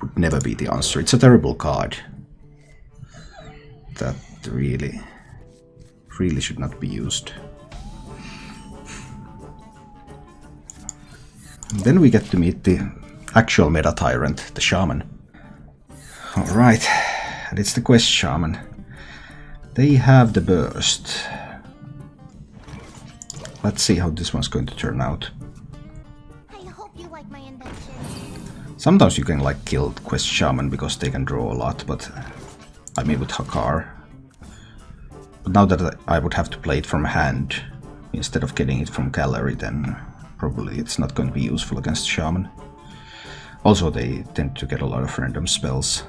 would never be the answer. It's a terrible card. That really should not be used. And then we get to meet the actual meta tyrant, the Shaman. Alright, and it's the Quest Shaman. They have the burst. Let's see how this one's going to turn out. I hope you like my invention. Sometimes you can like kill Quest Shaman because they can draw a lot, but I mean with Hakar. But now that I would have to play it from hand instead of getting it from gallery, then probably it's not going to be useful against Shaman. Also, they tend to get a lot of random spells.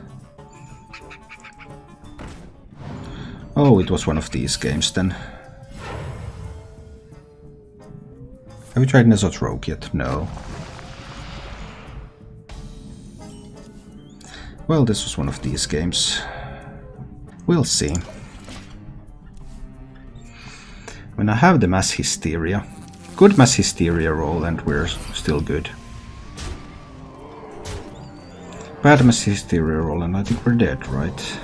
Oh, it was one of these games then. Have you tried Nezot Rogue yet? No. Well, this was one of these games. We'll see. When I have the Mass Hysteria, good Mass Hysteria roll and we're still good. Bad Mass Hysteria roll and I think we're dead, right?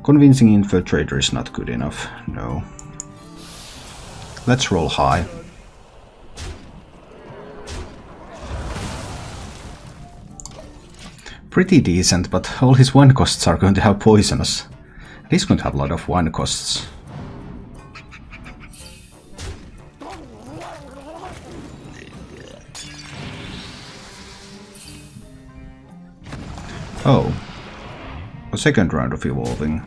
Convincing Infiltrator is not good enough, no. Let's roll high. Pretty decent, but all his 1 costs are going to have poisonous. And he's going to have a lot of 1 costs. Oh. A second round of evolving.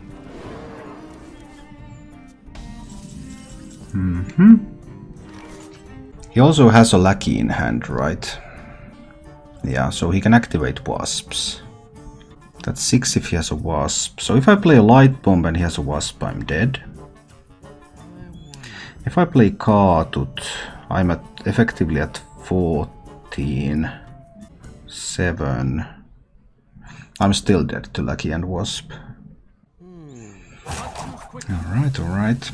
He also has a Lackey in hand, right? Yeah, so he can activate wasps. That's 6 if he has a wasp. So if I play a light bomb and he has a wasp, I'm dead. If I play Kaatut, I'm effectively at 14. 7. I'm still dead to Lackey and wasp. Alright, alright.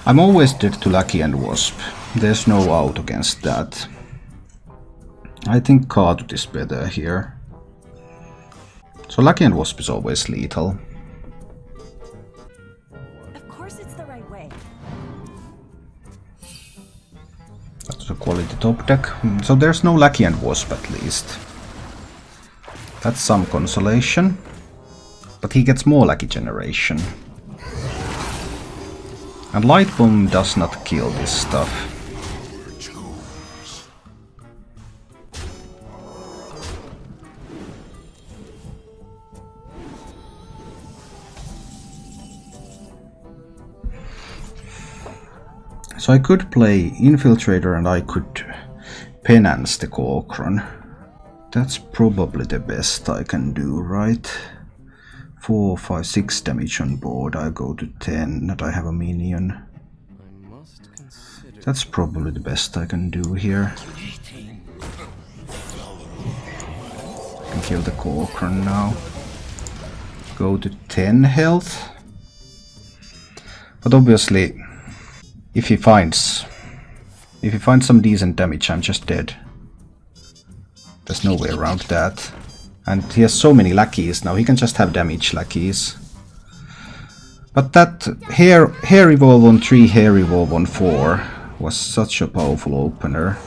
I'm always dead to Lackey and wasp. There's no out against that. I think Kaatut is better here. So Lackey and wasp is always lethal. Of course it's the right way. That's a quality top deck. So there's no Lackey and wasp at least. That's some consolation. But he gets more Lackey generation. And Light Bomb does not kill this stuff. So I could play Infiltrator and I could Penance the Corcoran. That's probably the best I can do, right? 4, 5, 6 damage on board. I go to 10 and I have a minion. That's probably the best I can do here. I can kill the Corcoran now. Go to 10 health. But obviously, if he finds some decent damage, I'm just dead. There's no way around that. And he has so many Lackeys now, he can just have damage Lackeys. But that Hair Evolve on 3, Hair Evolve on 4 was such a powerful opener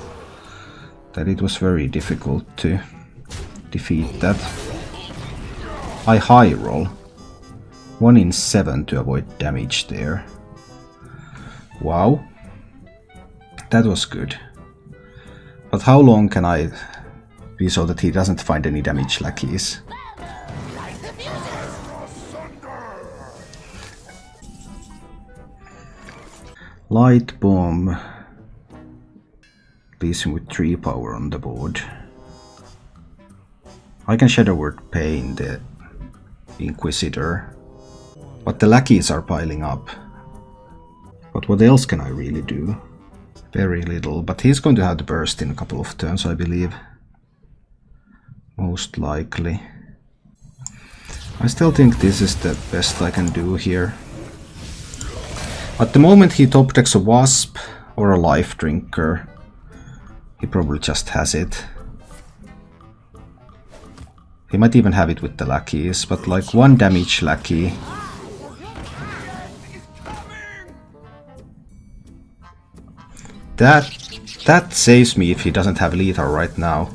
that it was very difficult to defeat that. I high roll. 1 in 7 to avoid damage there. Wow. That was good. But how long can I be so that he doesn't find any damage Lackeys? Light Bomb leaves him with 3 power on the board. I can Shadow Word Pain the Inquisitor, but the Lackeys are piling up. But what else can I really do? Very little, but he's going to have the burst in a couple of turns, I believe. Most likely. I still think this is the best I can do here. At the moment he top decks a Wasp or a Life Drinker. He probably just has it. He might even have it with the Lackeys, but like 1 damage Lackey. That saves me if he doesn't have lethal right now.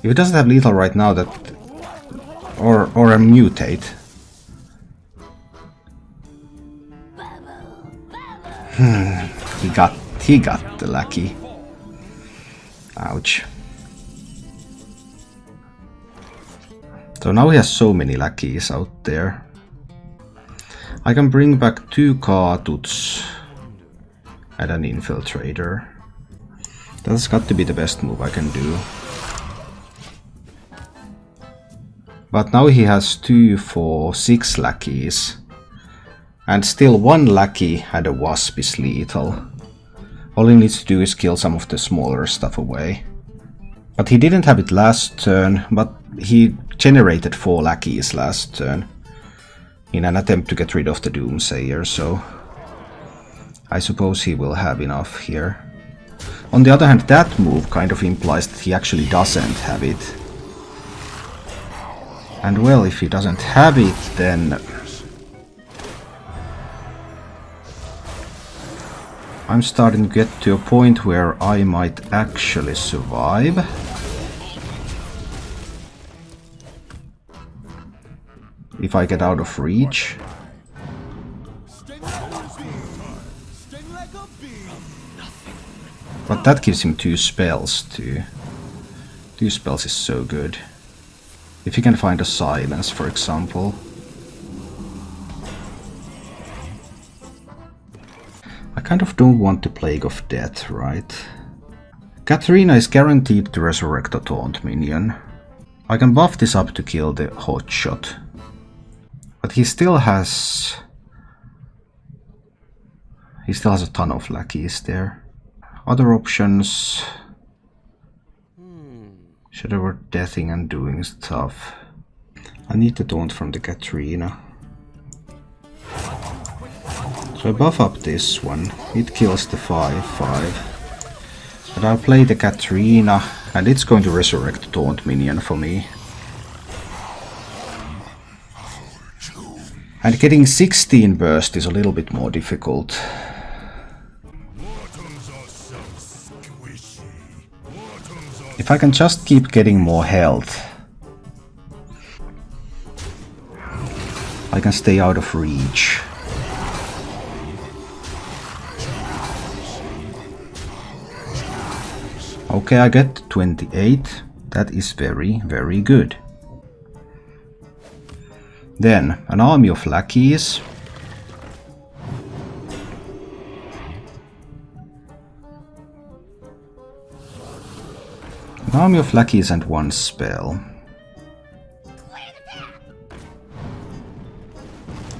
If he doesn't have lethal right now, that or a mutate. He got the Lackey. Ouch. So now he has so many Lackeys out there. I can bring back 2 Katuts and an Infiltrator. That's got to be the best move I can do. But now he has 2, 4, 6 Lackeys. And still 1 Lackey and a Wasp is lethal. All he needs to do is kill some of the smaller stuff away. But he didn't have it last turn, but he generated 4 Lackeys last turn in an attempt to get rid of the Doomsayer, so I suppose he will have enough here. On the other hand, that move kind of implies that he actually doesn't have it. And well, if he doesn't have it, then I'm starting to get to a point where I might actually survive. If I get out of reach. But that gives him 2 spells too. 2 spells is so good. If he can find a silence, for example. I kind of don't want the Plague of Death, right? Katarina is guaranteed to resurrect a taunt minion. I can buff this up to kill the hotshot. But he still has a ton of Lackeys there. Other options. Shadow deathing and doing stuff. I need the taunt from the Katarina. So I buff up this one. It kills the 5/5. But I'll play the Katarina, and it's going to resurrect the taunt minion for me. And getting 16 burst is a little bit more difficult. If I can just keep getting more health, I can stay out of reach. Okay, I get 28. That is very, very good. Then, an army of Lackeys. An army of Lackeys and 1 spell.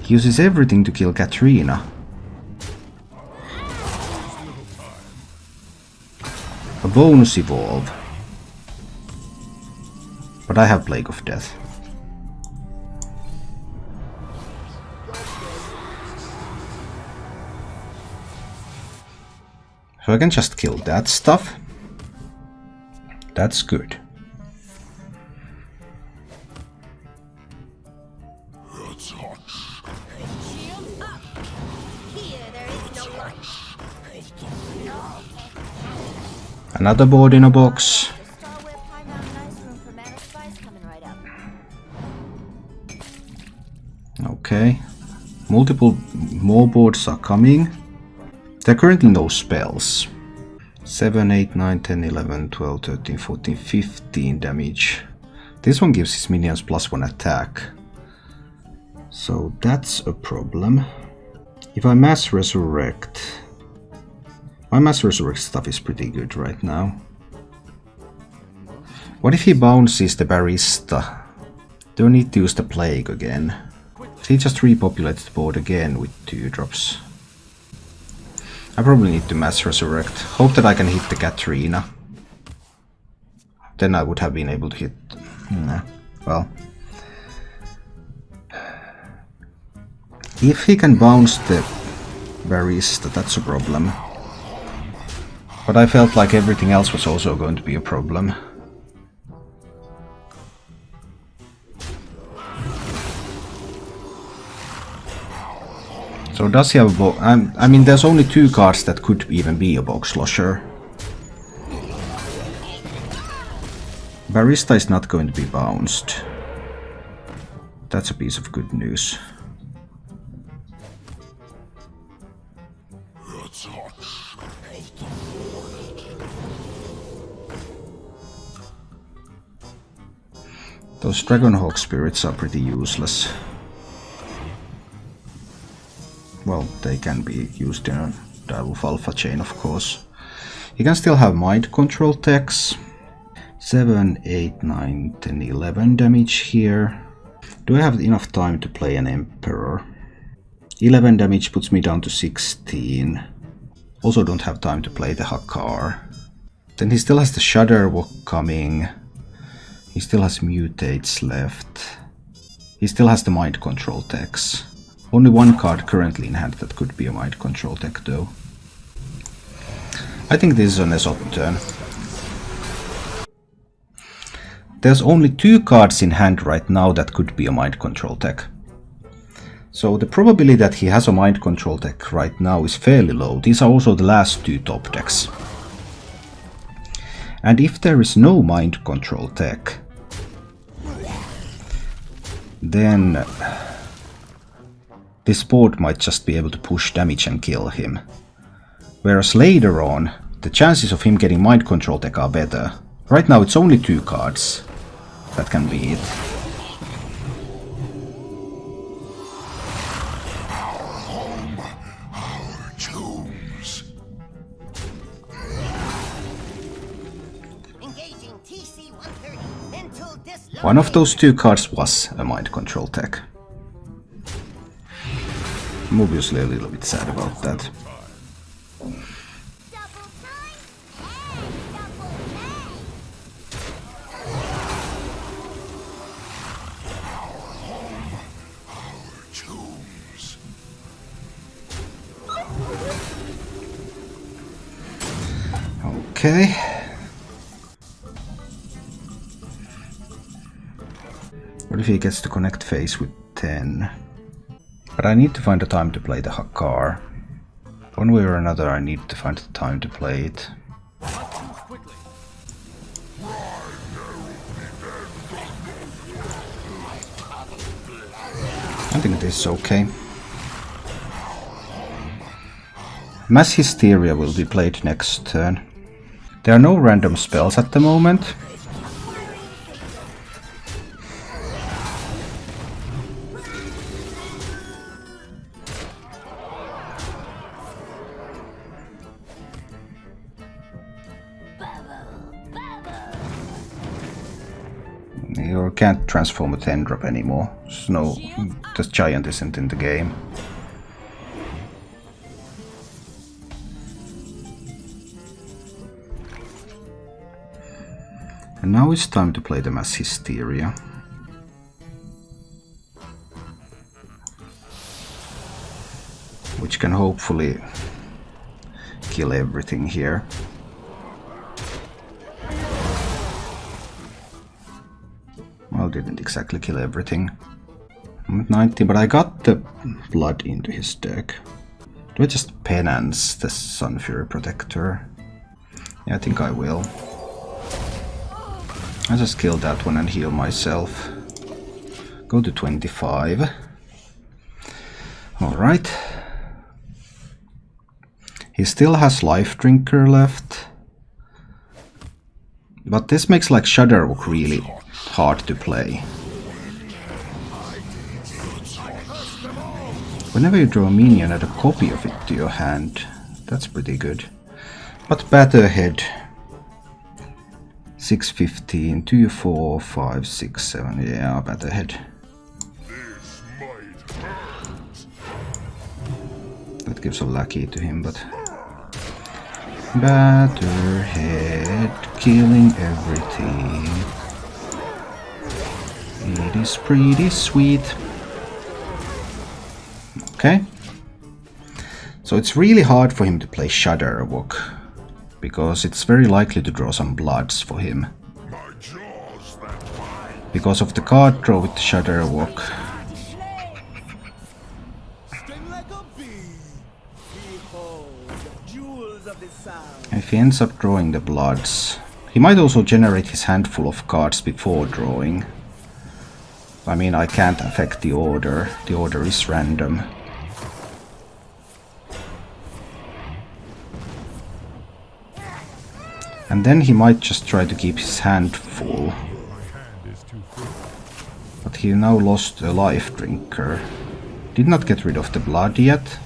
He uses everything to kill Katarina. A bonus evolve. But I have Plague of Death. So I can just kill that stuff. That's good. Another board in a box. Okay. Multiple more boards are coming. There are currently no spells. 7, 8, 9, 10, 11, 12, 13, 14, 15 damage. This one gives his minions +1 attack. So that's a problem. If I mass resurrect... My mass resurrect stuff is pretty good right now. What if he bounces the Barista? Do I need to use the Plague again? He just repopulates the board again with 2 drops. I probably need to mass resurrect. Hope that I can hit the Katarina. Then I would have been able to hit... Nah, well... If he can bounce the Barista, that's a problem. But I felt like everything else was also going to be a problem. So does he have a box? I mean, there's only 2 cards that could even be a box losher. Barista is not going to be bounced. That's a piece of good news. Those Dragonhawk spirits are pretty useless. Well, they can be used in a Direwolf Alpha chain, of course. You can still have mind control techs. 7, 8, 9, 10, 11 damage here. Do I have enough time to play an Emperor? 11 damage puts me down to 16. Also don't have time to play the Hakar. Then he still has the Shudderwalk coming. He still has Mutates left. He still has the mind control techs. Only 1 card currently in hand that could be a mind control tech though. I think this is an Esop turn. There's only 2 cards in hand right now that could be a mind control tech. So the probability that he has a mind control tech right now is fairly low. These are also the last 2 top decks. And if there is no mind control tech, then this board might just be able to push damage and kill him. Whereas later on, the chances of him getting mind control tech are better. Right now it's only 2 cards that can be it. One of those 2 cards was a mind control tech. I'm obviously a little bit sad about that. Okay. What if he gets to connect phase with 10? But I need to find the time to play the Hakar. One way or another I need to find the time to play it. I think this is okay. Mass Hysteria will be played next turn. There are no random spells at the moment. You can't transform a 10-drop anymore. No, the giant isn't in the game. And now it's time to play the Mass Hysteria. Which can hopefully kill everything here. Well, didn't exactly kill everything. I'm at 90, but I got the blood into his deck. Do I just penance the Sun Fury Protector? Yeah, I think I will. I just kill that one and heal myself. Go to 25. Alright. He still has Life Drinker left. But this makes like Shudderwalk really hard to play. Whenever you draw a minion, add a copy of it to your hand. That's pretty good. But better ahead. 6, 15, 2, 4, 5, 6, 7. Yeah, better ahead. That gives a Lackey to him, but Batterhead killing everything. It is pretty sweet. Okay. So it's really hard for him to play Shudderwalk. because it's very likely to draw some bloods for him. Because of the card draw with the Shadow Walk. If he ends up drawing the bloods, he might also generate his handful of cards before drawing. I mean, I can't affect the order. The order is random. And then he might just try to keep his hand full. But he now lost a life drinker. Did not get rid of the blood yet.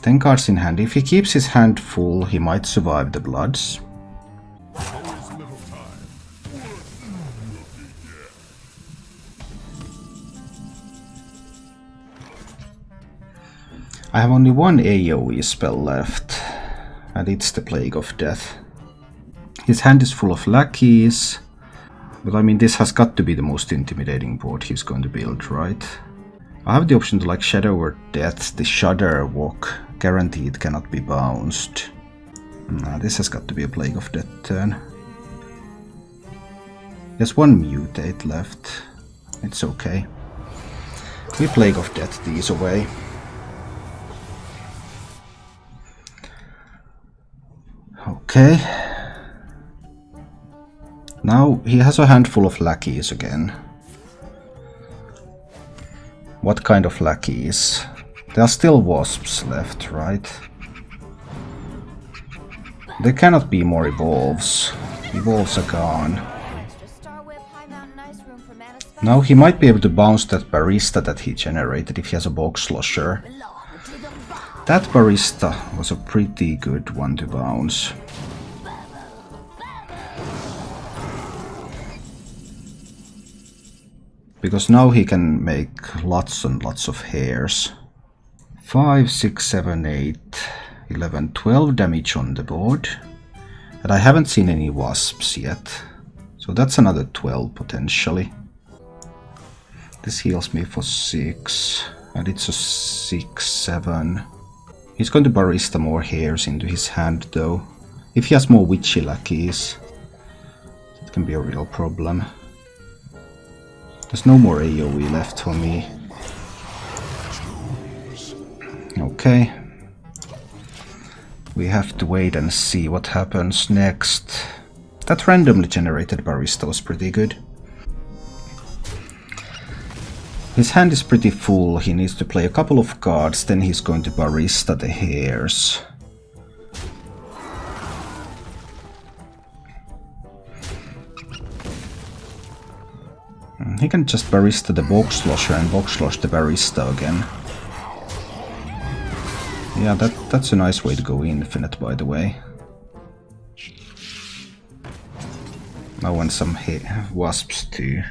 Ten cards in hand. If he keeps his hand full, he might survive the bloods. I have only one AoE spell left, and it's the Plague of Death. His hand is full of Lackeys, but I mean, this has got to be the most intimidating board he's going to build, right? I have the option to like Shadow or Death, the Shudder Walk, guaranteed cannot be bounced. Nah, this has got to be a Plague of Death turn. There's one Mutate left, it's okay. We Plague of Death these away. Okay. Now he has a handful of Lackeys again. What kind of Lackeys? There are still wasps left, right? There cannot be more evolves. Evolves are gone. Now he might be able to bounce that barista that he generated if he has a box slosher. That barista was a pretty good one to bounce. Because now he can make lots and lots of hairs. 5, 6, 7, 8, 11, 12 damage on the board. And I haven't seen any wasps yet. So that's another 12 potentially. This heals me for 6. And it's a 6, 7. He's going to barista more hairs into his hand though. If he has more witchy Lackeys, it can be a real problem. There's no more AoE left for me. Okay. We have to wait and see what happens next. That randomly generated barista was pretty good. His hand is pretty full, he needs to play a couple of cards, then he's going to barista the hairs. He can just barista the box slosher and box slosh the barista again. Yeah, that's a nice way to go infinite, by the way. I want some wasps too.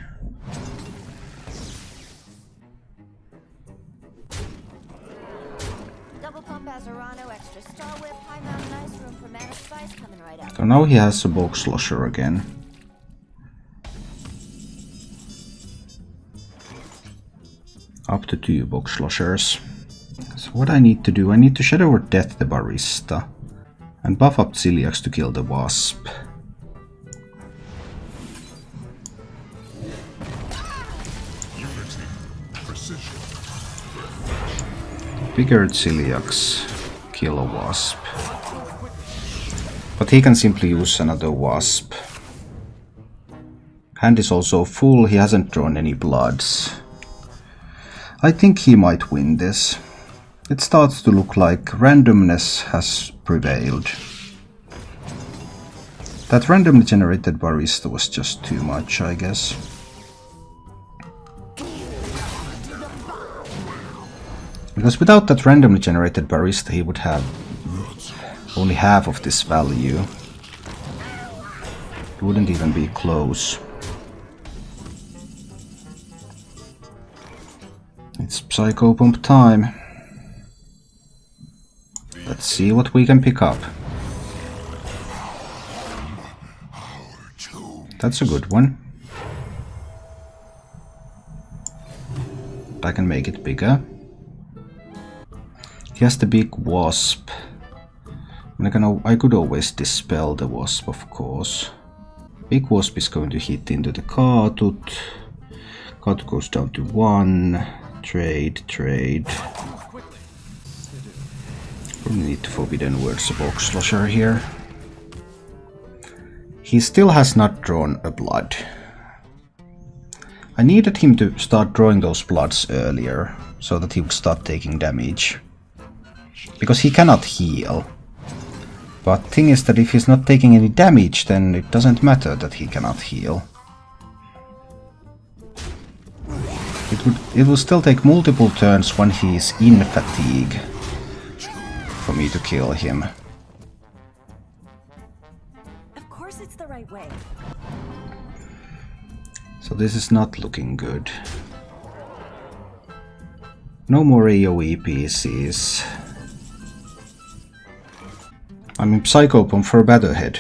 So now he has a box slosher again. Up to 2 box sloshers. So what I need to do, I need to Shadow or Death the barista. And buff up Celiax to kill the wasp. Figured Celiax kill a wasp. But he can simply use another wasp. Hand is also full, he hasn't drawn any bloods. I think he might win this. It starts to look like randomness has prevailed. That randomly generated barista was just too much, I guess. Because without that randomly generated barista, he would have only half of this value. It wouldn't even be close. It's Psycho Pump time. Let's see what we can pick up. That's a good one. I can make it bigger. He has the big wasp. And I could always dispel the wasp, of course. Big wasp is going to hit into the Katut. Katut goes down to 1. Trade. Probably need to Forbidden Words a box slasher here. He still has not drawn a blood. I needed him to start drawing those bloods earlier, so that he would start taking damage. Because he cannot heal. But thing is that if he's not taking any damage, then it doesn't matter that he cannot heal. It will still take multiple turns when he is in fatigue for me to kill him. Of course it's the right way. So this is not looking good. No more AoE pieces. I'm in Psychopomp for Batterhead.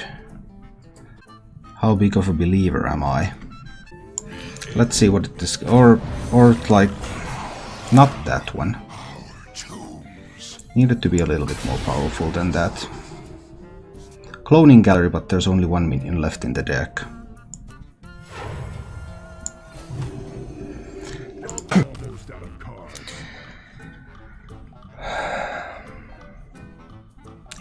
How big of a believer am I? Let's see what it is. Or like, not that one. Needed to be a little bit more powerful than that. Cloning Gallery, but there's only 1 minion left in the deck.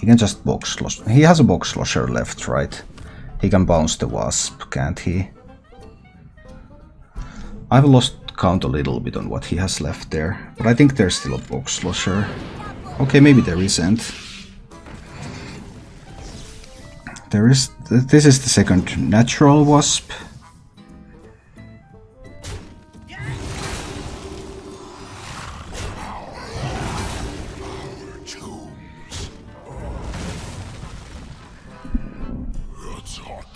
He can just box slosh. He has a box slosher left, right? He can bounce the wasp, can't he? I've lost count a little bit on what he has left there, but I think there's still a box slosher. Okay, maybe there isn't. There is. This is the second natural wasp.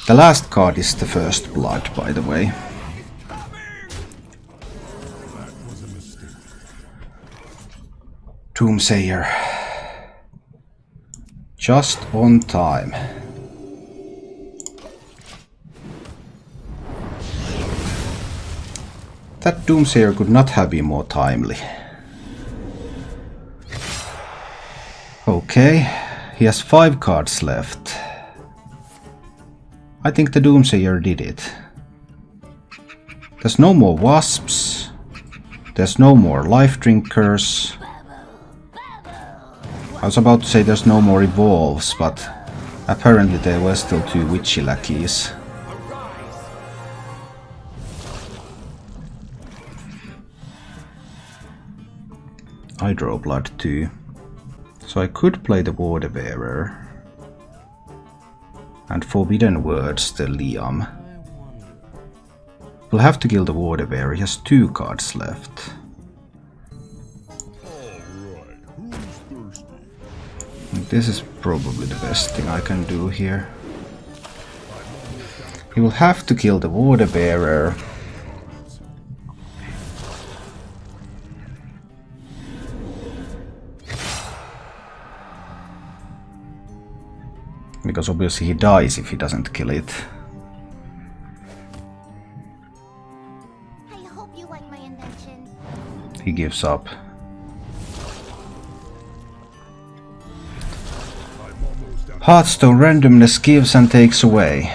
The last card is the first blood, by the way. Doomsayer. Just on time. That Doomsayer could not have been more timely. Okay, he has 5 cards left. I think the Doomsayer did it. There's no more wasps. There's no more life drinkers. I was about to say there's no more evolves, but apparently there were still 2 witchy lackeys. I draw blood too. So I could play the Water Bearer. And Forbidden Words the Liam. We'll have to kill the Water Bearer, he has 2 cards left. This is probably the best thing I can do here. He will have to kill the Water Bearer. Because obviously he dies if he doesn't kill it. I hope you like my invention. He gives up. Hearthstone randomness gives and takes away.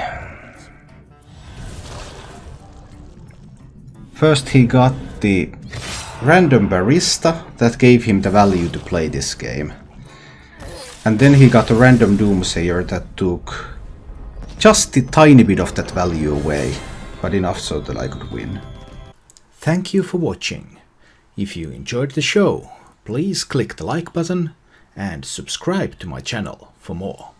First he got the random barista that gave him the value to play this game. And then he got a random Doomsayer that took just a tiny bit of that value away, but enough so that I could win. Thank you for watching. If you enjoyed the show, please click the like button and subscribe to my channel for more.